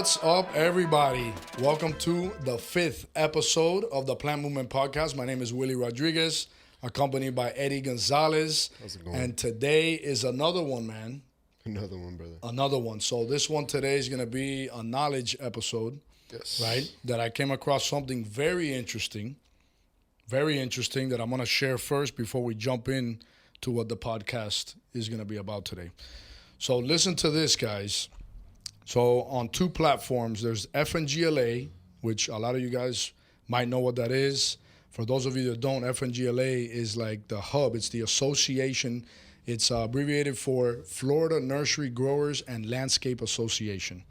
What's up, everybody? Welcome to the 5th episode of the Plant Movement Podcast. My name is Willie Rodriguez, accompanied by Eddie Gonzalez. How's it going? And today is another one, man. Another one, brother. Another one. So this one today is going to be a knowledge episode, Yes. right? That I came across something very interesting that I'm going to share first before we jump in to what the podcast is going to be about today. So listen to this, guys. So on two platforms, there's FNGLA, which a lot of you guys might know what that is. For those of you that don't, FNGLA is like the hub. It's the association. It's abbreviated for Florida Nursery Growers and Landscape Association.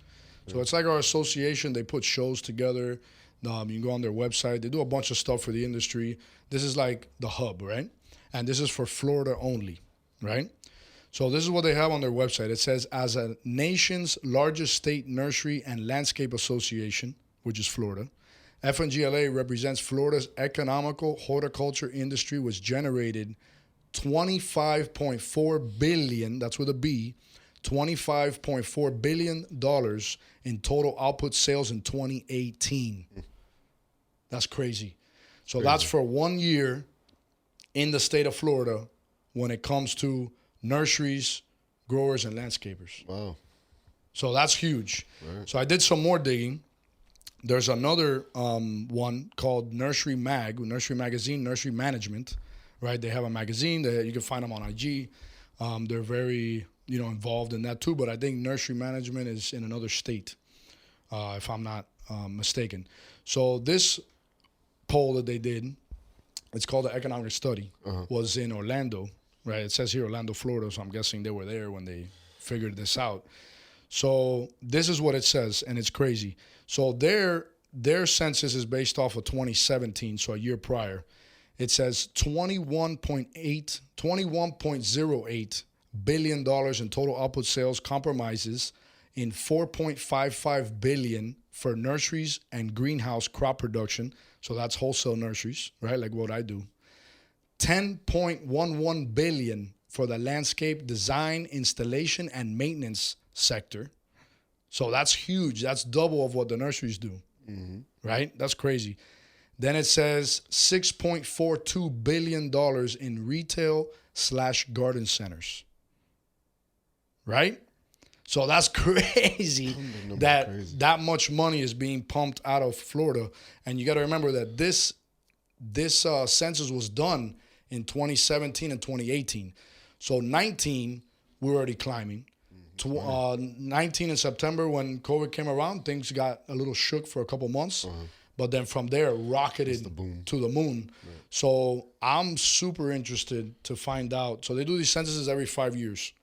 So it's like our association. They put shows together. You can go on their website. They do a bunch of stuff for the industry. This is like the hub, right? And this is for Florida only, right? So this is what they have on their website. It says, as a nation's largest state nursery and landscape association, which is Florida, FNGLA represents Florida's economical horticulture industry, which generated $25.4 billion, that's with a B, $25.4 billion in total output sales in 2018. That's crazy. So that's for 1 year in the state of Florida when it comes to nurseries, growers, and landscapers. Wow. So that's huge. Right. So I did some more digging. There's another one called Nursery Magazine, Nursery Management, right? They have a magazine that you can find them on IG. They're very, involved in that too. But I think Nursery Management is in another state, if I'm not mistaken. So this poll that they did, it's called the Economic Study, was in Orlando. Right, it says here Orlando, Florida, so I'm guessing they were there when they figured this out. So this is what it says, and it's crazy. So their census is based off of 2017, so a year prior. It says $21.08 billion in total output sales, compromises in $4.55 billion for nurseries and greenhouse crop production. So that's wholesale nurseries, right, like what I do. $10.11 billion for the landscape design, installation, and maintenance sector. So that's huge. That's double of what the nurseries do, right? That's crazy. Then it says $6.42 billion in retail/garden centers, right? So that's crazy that much money is being pumped out of Florida. And you got to remember that this census was done in 2017 and 2018. So 19, we were already climbing. 19 in September, when COVID came around, things got a little shook for a couple months. But then from there, rocketed to the moon. Right. So I'm super interested to find out. So they do these censuses every 5 years.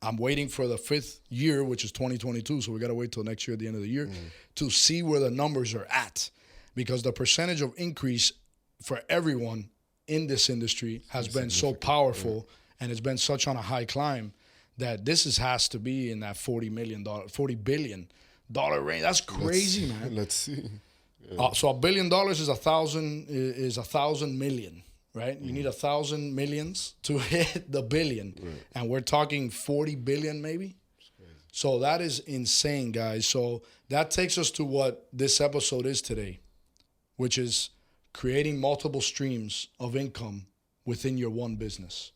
I'm waiting for the 5th year, which is 2022. So we got to wait till next year at the end of the year to see where the numbers are at. Because the percentage of increase for everyone in this industry has been so powerful, and it's been such on a high climb that this has to be in that $40 billion range. That's crazy, man. Let's see. Yeah. So $1 billion is 1,000 million, right? You need 1,000 millions to hit the billion, and we're talking 40 billion maybe. So that is insane, guys. So that takes us to what this episode is today, which is creating multiple streams of income within your one business,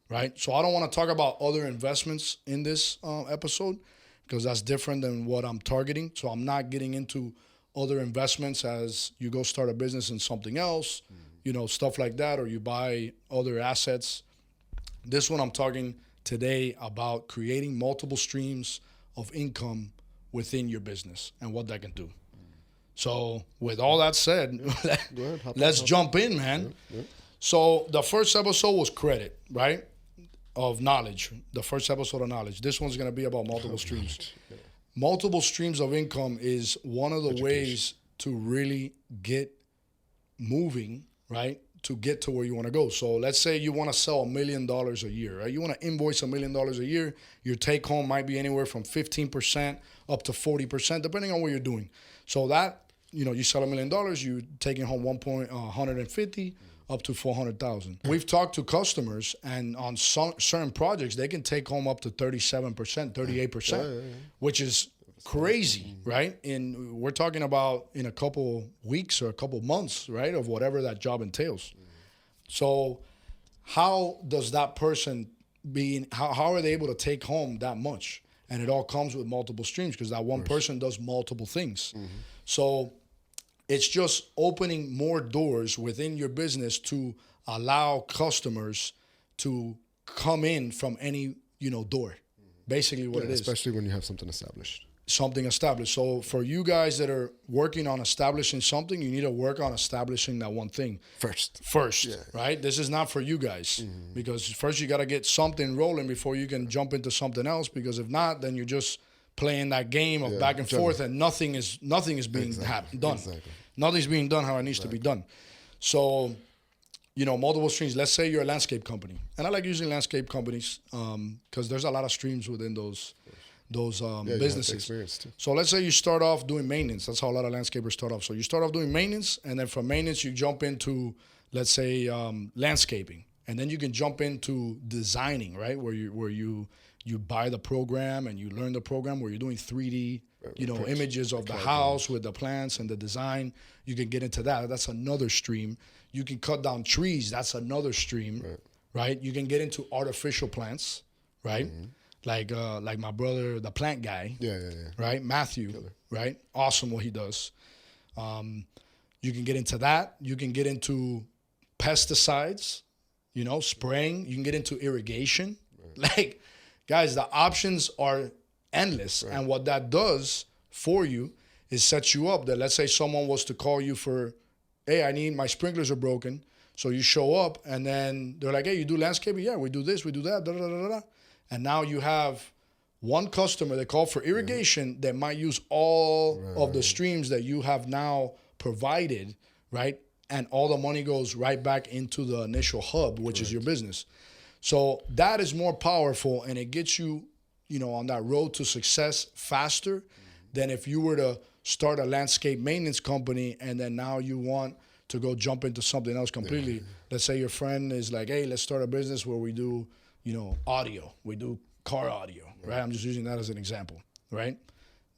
right? So I don't want to talk about other investments in this episode because that's different than what I'm targeting. So I'm not getting into other investments as you go start a business in something else, stuff like that, or you buy other assets. This one I'm talking today about creating multiple streams of income within your business and what that can do. So with all that said, let's jump in, man. Yeah. So the first episode was credit, right, of knowledge. The first episode of knowledge. This one's going to be about multiple streams. Yeah. Multiple streams of income is one of the ways to really get moving, right, to get to where you want to go. So let's say you want to sell $1 million a year, right? You want to invoice $1 million a year. Your take home might be anywhere from 15% up to 40%, depending on what you're doing. So that, you sell $1 million, you're taking home 150 up to 400,000. We've talked to customers, and on certain projects, they can take home up to 37%, 38%, which is crazy, right? And we're talking about in a couple weeks or a couple months, right, of whatever that job entails. So how does that person how are they able to take home that much? And it all comes with multiple streams because that one person does multiple things. So it's just opening more doors within your business to allow customers to come in from any, door. Basically what it is. Especially when you have something established. Something established. So for you guys that are working on establishing something, you need to work on establishing that one thing First, right? This is not for you guys because first you got to get something rolling before you can jump into something else, because if not, then you're just playing that game of back and forth and nothing is being done. Exactly. Nothing's being done how it needs to be done. So, multiple streams. Let's say you're a landscape company, and I like using landscape companies because there's a lot of streams within those businesses. So let's say you start off doing maintenance. That's how a lot of landscapers start off. So you start off doing maintenance, and then from maintenance you jump into, let's say, landscaping, and then you can jump into designing, right? Where you buy the program and you learn the program, where you're doing 3D, images of the house with the plants and the design. You can get into that. That's another stream. You can cut down trees. That's another stream, right? You can get into artificial plants, right? Like my brother, the plant guy, right? Matthew, right? Awesome what he does. You can get into that. You can get into pesticides, spraying. You can get into irrigation. Like, guys, the options are endless. And what that does for you is set you up that, let's say someone was to call you for, hey, my sprinklers are broken. So you show up and then they're like, hey, you do landscaping? Yeah, we do this, we do that, da da da da. And now you have one customer that called for irrigation that might use all of the streams that you have now provided, right? And all the money goes right back into the initial hub, which is your business. So that is more powerful, and it gets you, on that road to success faster than if you were to start a landscape maintenance company and then now you want to go jump into something else completely. Let's say your friend is like, hey, let's start a business where we do audio. We do car audio, right? I'm just using that as an example, right?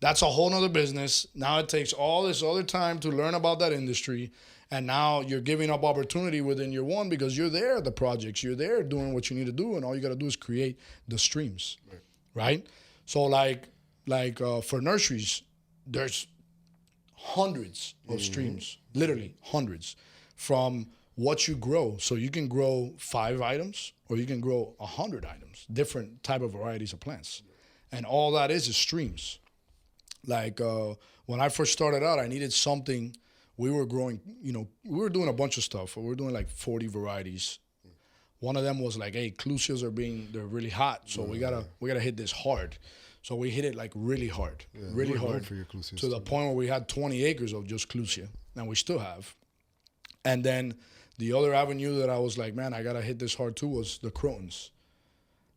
That's a whole nother business. Now it takes all this other time to learn about that industry. And now you're giving up opportunity within your one because you're there at the projects. You're there doing what you need to do. And all you got to do is create the streams, right? So like for nurseries, there's hundreds of streams, literally hundreds, from what you grow. So you can grow 5 items or you can grow 100 items, different type of varieties of plants. And all that is streams. Like when I first started out, I needed something. We were growing, we were doing a bunch of stuff. We were doing like 40 varieties. One of them was like, hey, clusias they're really hot. So we gotta hit this hard. So we hit it like really hard, really hard, for your clusias to the point where we had 20 acres of just clusia, and we still have. And then the other avenue that I was like, man, I got to hit this hard too was the crotons.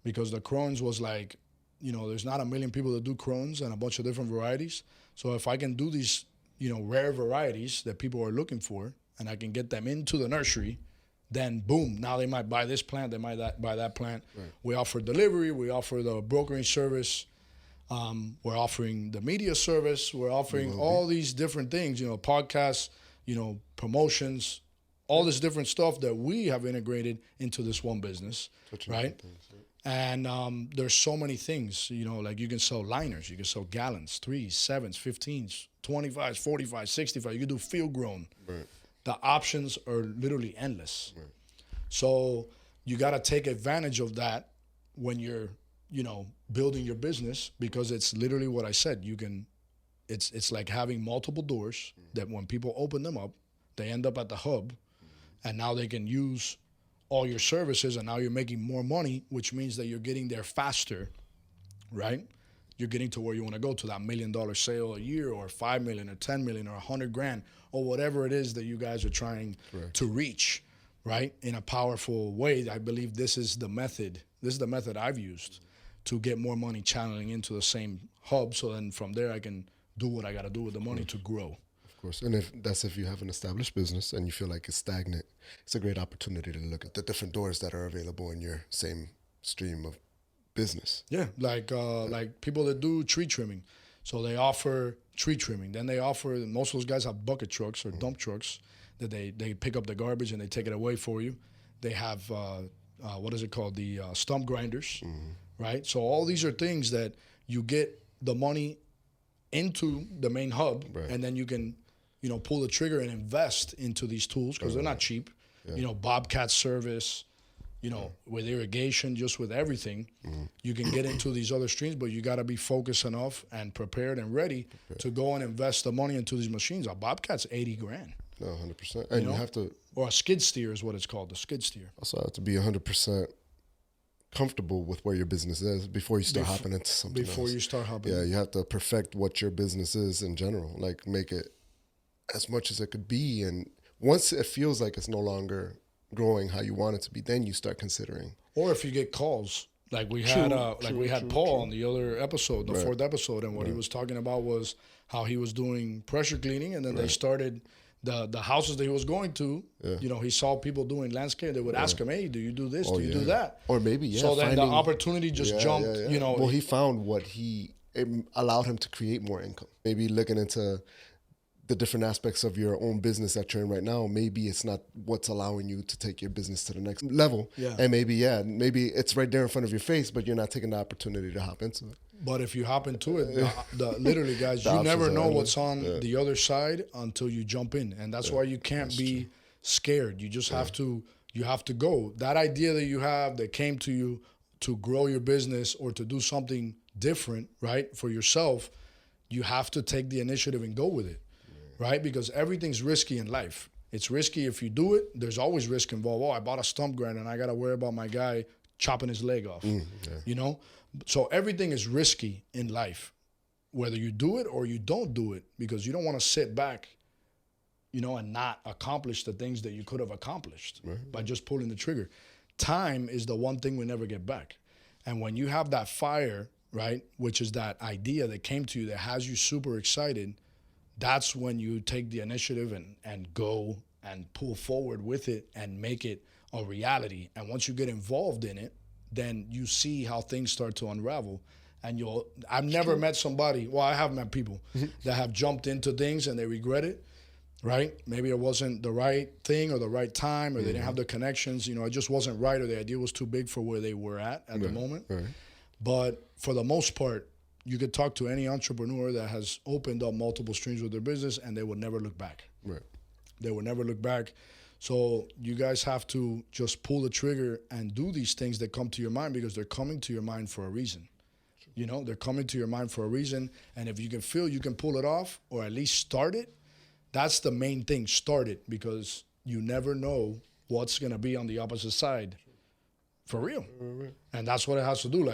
Because the crotons was like, there's not a million people that do crotons and a bunch of different varieties. So if I can do these, rare varieties that people are looking for and I can get them into the nursery, then boom, now they might buy this plant, they might buy that plant. Right. We offer delivery, we offer the brokering service, we're offering the media service, we're offering all these different things, podcasts, promotions, all this different stuff that we have integrated into this one business, right? And there's so many things, like you can sell liners, you can sell gallons, 3s, 7s, 15s, 25s, 45s, 65. You can do field grown. Right. The options are literally endless. Right. So you got to take advantage of that when you're, building your business, because it's literally what I said. It's like having multiple doors that when people open them up, they end up at the hub, and now they can use all your services, and now you're making more money, which means that you're getting there faster, right? You're getting to where you want to go, to that $1 million sale a year, or 5 million, or 10 million, or 100 grand, or whatever it is that you guys are trying to reach, right? In a powerful way. I believe this is the method. This is the method I've used to get more money channeling into the same hub. So then from there, I can do what I got to do with the money to grow. Of course. And if you have an established business and you feel like it's stagnant, it's a great opportunity to look at the different doors that are available in your same stream of business. Yeah, like people that do tree trimming. So they offer tree trimming. Then they offer, most of those guys have bucket trucks or dump trucks that they pick up the garbage and they take it away for you. They have, what is it called? The stump grinders, right? So all these are things that you get the money into the main hub, and then you can, pull the trigger and invest into these tools because they're not cheap. Bobcat service, with irrigation, just with everything, you can get into these other streams, but you got to be focused enough and prepared and ready to go and invest the money into these machines. A Bobcat's $80,000. No, 100%. And you have to, or a skid steer is what it's called, the skid steer. Also have to be 100% comfortable with where your business is before you start hopping into something Before else. you start hopping. Yeah, you have to perfect what your business is in general. Like, make it as much as it could be. And once it feels like it's no longer growing how you want it to be, then you start considering. Or if you get calls, like we had, Paul on the other episode, the fourth episode, and what he was talking about was how he was doing pressure cleaning, and then they started the houses that he was going to. He saw people doing landscape. They would ask him, "Hey, do you do this? Do you do that?" Or maybe So then the opportunity just jumped. Well, he found it allowed him to create more income. Maybe looking into the different aspects of your own business that you're in right now, maybe it's not what's allowing you to take your business to the next level. Yeah. And maybe it's right there in front of your face, but you're not taking the opportunity to hop into it. But if you hop into it, literally, guys, you never know what's on the other side until you jump in. And that's why you can't be scared. You just have to go. That idea that you have that came to you to grow your business or to do something different, right, for yourself, you have to take the initiative and go with it. Right? Because everything's risky in life. It's risky if you do it. There's always risk involved. Oh, I bought a stump grinder and I got to worry about my guy chopping his leg off. So everything is risky in life, whether you do it or you don't do it, because you don't want to sit back, and not accomplish the things that you could have accomplished by just pulling the trigger. Time is the one thing we never get back. And when you have that fire, right, which is that idea that came to you that has you super excited, that's when you take the initiative and go and pull forward with it and make it a reality. And once you get involved in it, then you see how things start to unravel. And I've never met somebody, well, I have met people that have jumped into things and they regret it, right? Maybe it wasn't the right thing or the right time, or they didn't have the connections, it just wasn't right, or the idea was too big for where they were at the moment. Right. But for the most part, you could talk to any entrepreneur that has opened up multiple streams with their business, and they will never look back. Right. They will never look back. So you guys have to just pull the trigger and do these things that come to your mind, because they're coming to your mind for a reason. They're coming to your mind for a reason. And if you can feel you can pull it off, or at least start it, that's the main thing. Start it, because you never know what's going to be on the opposite side. For real. Right. And that's what it has to do.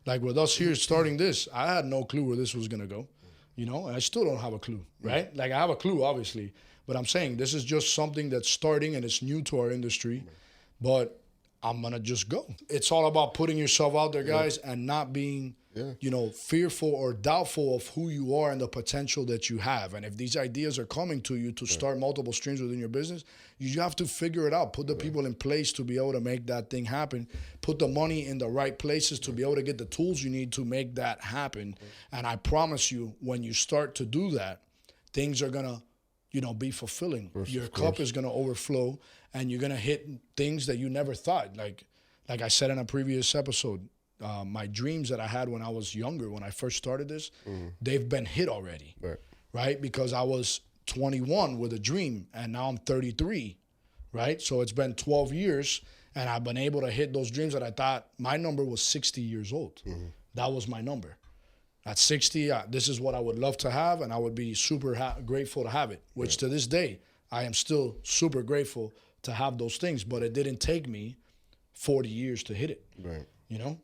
Like with us here starting this, I had no clue where this was going to go, and I still don't have a clue, right? Like, I have a clue, obviously, but I'm saying this is just something that's starting and it's new to our industry, but I'm going to just go. It's all about putting yourself out there, guys, and not being, fearful or doubtful of who you are and the potential that you have. And if these ideas are coming to you to start multiple streams within your business, you have to figure it out. Put the people in place to be able to make that thing happen. Put the money in the right places to be able to get the tools you need to make that happen. And I promise you, when you start to do that, things are going to, be fulfilling. Your cup is going to overflow, and you're going to hit things that you never thought. Like I said in a previous episode, my dreams that I had when I was younger, when I first started this, they've been hit already, right? Because I was 21 with a dream, and now I'm 33, right? So it's been 12 years, and I've been able to hit those dreams that I thought my number was 60 years old. That was my number. At 60, this is what I would love to have, and I would be super grateful to have it, which to this day, I am still super grateful to have those things, but it didn't take me 40 years to hit it. Right.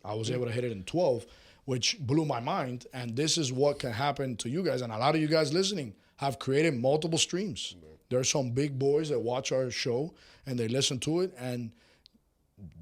I was able to hit it in 12, which blew my mind. And this is what can happen to you guys. And a lot of you guys listening have created multiple streams. Right. There are some big boys that watch our show and they listen to it. And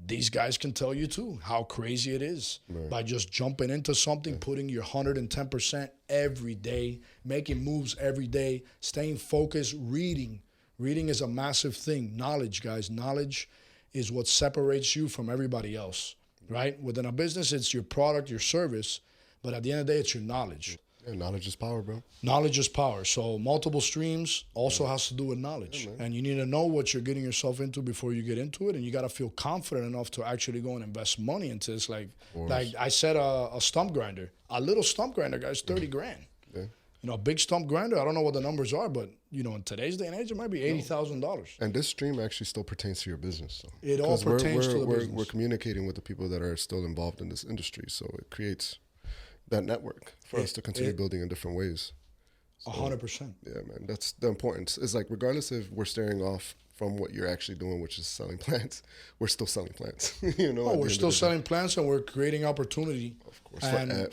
these guys can tell you too how crazy it is by just jumping into something, putting your 110% every day, making moves every day, staying focused, reading. Reading is a massive thing. Knowledge, guys. Knowledge is what separates you from everybody else. Right? Within a business, it's your product, your service, but at the end of the day, it's your knowledge. Yeah, knowledge is power, bro. Knowledge is power. So multiple streams also has to do with knowledge. And you need to know what you're getting yourself into before you get into it. And you got to feel confident enough to actually go and invest money into this. Like I said, a stump grinder. A little stump grinder, guys, 30 grand. Yeah. You know, a big stump grinder, I don't know what the numbers are, but, you know, in today's day and age, it might be $80,000. And this stream actually still pertains to your business. So. It all pertains to the business. We're communicating with the people that are still involved in this industry. So it creates that network for us to continue building in different ways. 100%. Yeah, man. That's the importance. It's like, regardless if we're staring off from what you're actually doing, which is selling plants, we're still selling plants. You know, we're still selling plants, and we're creating opportunity. Of course,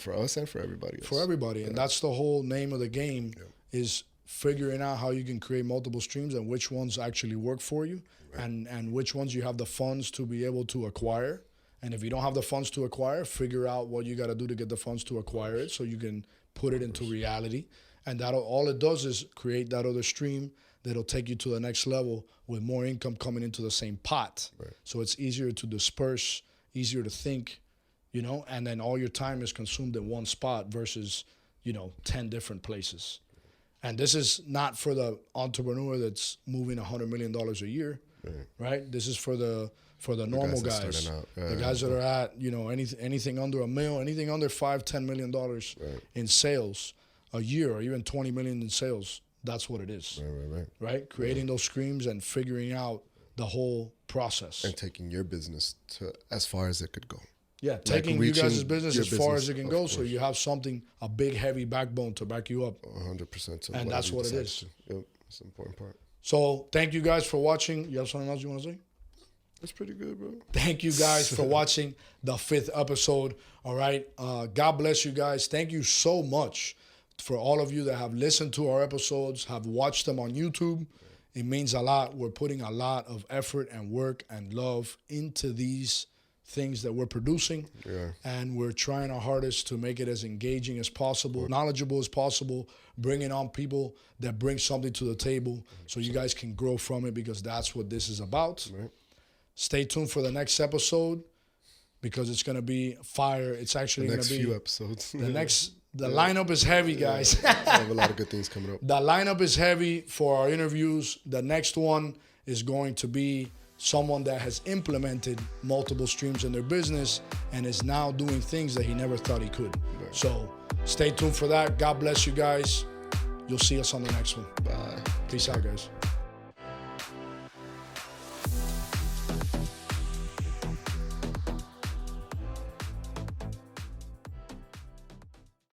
for us and for everybody else. For everybody. And that's the whole name of the game is figuring out how you can create multiple streams and which ones actually work for you and which ones you have the funds to be able to acquire. And if you don't have the funds to acquire, figure out what you got to do to get the funds to acquire it so you can put it into reality. And that all it does is create that other stream that'll take you to the next level with more income coming into the same pot. Right. So it's easier to disperse, easier to think, you know, and then all your time is consumed in one spot versus, you know, 10 different places. And this is not for the entrepreneur that's moving $100 million a year, right? This is for the normal guys, the guys that are at, you know, anything under $1 million, anything under $5-10 million in sales a year, or even 20 million in sales. That's what it is, right? Creating those streams and figuring out the whole process and taking your business to as far as it could go. Yeah, taking you guys' business as far as it can go, so you have something, a big, heavy backbone to back you up. 100%. And that's what it is. Yep, that's the important part. So thank you guys for watching. You have something else you want to say? That's pretty good, bro. Thank you guys for watching the 5th episode. All right. God bless you guys. Thank you so much for all of you that have listened to our episodes, have watched them on YouTube. It means a lot. We're putting a lot of effort and work and love into these things that we're producing. Yeah. And we're trying our hardest to make it as engaging as possible, knowledgeable as possible, bringing on people that bring something to the table so you guys can grow from it, because that's what this is about. Right. Stay tuned for the next episode because it's going to be fire. It's actually going to be... The next few episodes. The lineup is heavy, guys. I have a lot of good things coming up. The lineup is heavy for our interviews. The next one is going to be someone that has implemented multiple streams in their business and is now doing things that he never thought he could. Right. So stay tuned for that. God bless you guys. You'll see us on the next one. Bye. Peace out, guys.